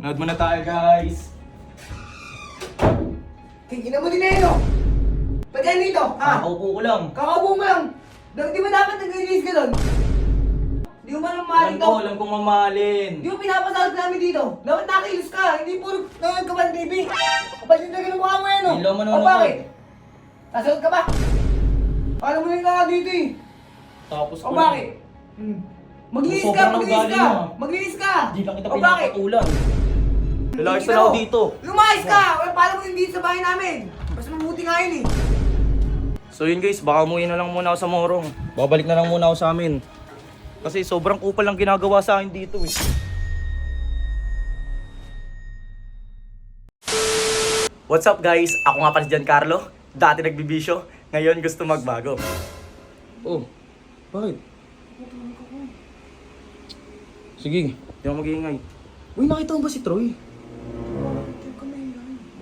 Nood muna tayo, guys. Tingin mo din na yun, oh. Ba't yan dito, ha? Nakaupo ko lang. Kakaupo mo lang. Di ba dapat nag-release ka doon? Di mo ba nang mahalin to? Alam kong mamahalin. Di mo pinapasahod namin dito. Dapat nakilos ka. Hindi puro nanonood ka ba ng TV? Kapag yung talaga ng mukha mo yan, oh. Hindi lang manonood. O bakit? Nasahod ka ba? Alam mo lang ka dito, eh. Tapos O bakit? Maglinis ka, Sobrang maglinis ugali ka. mo, ah. Maglinis ka. Di lang kita O bakit? pinapatulan. Lalaki sa ako dito. Lumayas ka! Wala paano mo hindi sa bahay namin? Mas mabuti nga yun, eh. So yun guys, baka umuwi na lang muna ako sa Morong. Babalik na lang muna ako sa amin. Kasi sobrang kupal lang ginagawa sa akin dito eh. What's up guys? Ako nga pala si Giancarlo. Dati nagbibisyo, ngayon gusto magbago. Oh, bakit? Sige, hindi ako mag-iingay. Uy, nakita mo ba si Troy?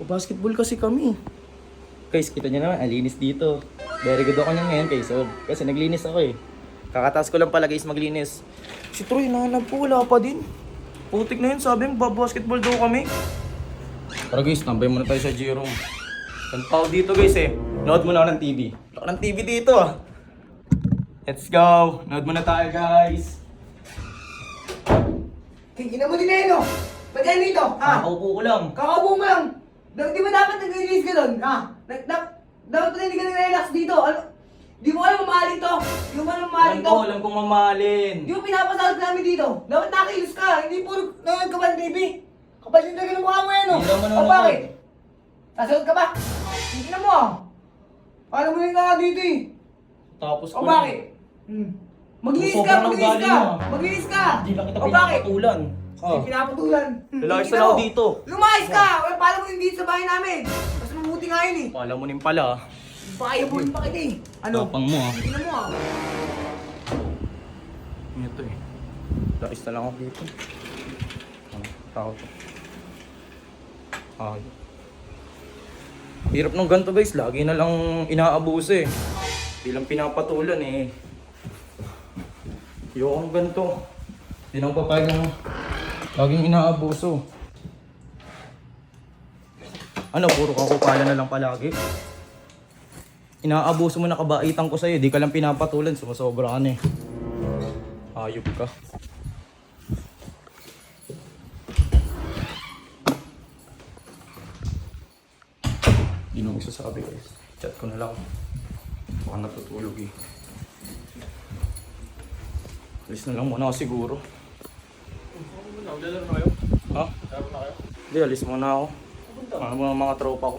O basketball kasi kami. Guys, kita niyo naman, alinis dito. Very good ako niyan ngayon kay Sob. Kasi naglinis ako eh. Kakataas ko lang pala guys maglinis. Si Troy, nahanap ko, wala pa din. Putik na yun, sabi mo, basketball daw kami. Tara guys, tambay muna tayo sa G-Room. Tanpaw dito guys eh. Nood muna ako ng TV. Wala ng TV dito ah. Let's go. Nood muna tayo guys. Tingin mo din na yun, oh. Ba't yan dito, ha? Nakaupo ko lang. Kakaupo mo lang. Di ba dapat nag-release ka doon, ha? Dapat pala hindi ka nag-relax dito. Ano? Di mo alam mamahalin to. Di mo alam mamahalin to. Alam kong mamahalin. Di mo pinapasahod namin dito. Dapat nakilos ka. Hindi puro nanonood ka ba ng TV? Kapag yung talaga ng mukha mo yan, oh. Hindi lang O manonood. bakit? Nasahod ka ba? Tingnan mo, ah. Alam mo lang ka dito, eh. Tapos O bakit? Maglinis ka, Sobrang maglinis ugali ka. mo, ah. Maglinis ka. Hindi lang kita O bakit? pinapatulan. Hindi pinapatulan. Lalaki Tingnan sa ako mo. dito. Lumayas ka! Wala paano mo hindi sa bahay namin? Mas mabuti nga yun, eh. Alam mo rin pala. Baka mo pa kita, eh. Ano? Tapang mo ah. Tingnan mo, ah. Ito eh. Lais na lang ako dito. Tao to. Ay. Hirap ng ganito guys. Lagi na lang inaabuso eh. Hindi lang pinapatulan eh. Ayoko ng ganito. Hindi lang papayag ng laging inaabuso. Ano, puro kakupalan na lang palagi. Inaabuso mo na kabaitan ko sa'yo. Di ka lang pinapatulan. Sumasobra ka na eh. Ayop ka. Hindi na magsasabi guys. Chat ko na lang. Baka natutulog eh. Alis na lang muna ako siguro. Naglalaro na kayo? Ha? Laro na kayo? Hindi, alis muna ako. Ano mo ang mga tropa ko?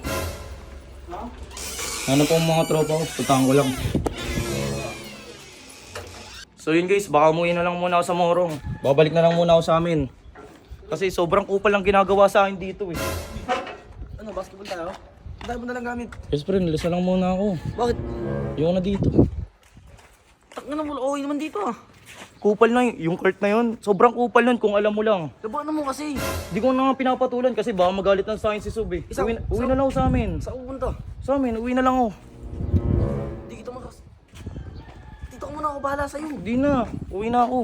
Ha? Ano po ang mga tropa ko? Putahan ko lang. So yun guys, baka umuwi na lang muna ako sa Morong. Babalik na lang muna ako sa amin. Kasi sobrang kupal lang ginagawa sa akin dito eh. Ano, basketball tayo? Ang dami mo nalang gamit. Yes friend, alis na lang muna ako. Bakit? Ayoko na dito. Takna na mo, okay naman dito ah. Kupal na yung court na yun. Sobrang kupal nun kung alam mo lang. Labanan mo kasi. Di ko na nga pinapatulan kasi baka magalit ng sa akin si Sub eh. Uwi na lang ako sa amin. Saan pupunta? Sa amin, uwi na lang ako. Di kita makas... Dito ka muna ako, bahala sa'yo. Di na, uwi na ako.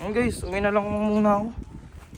Ayun guys, uwi na lang muna ako.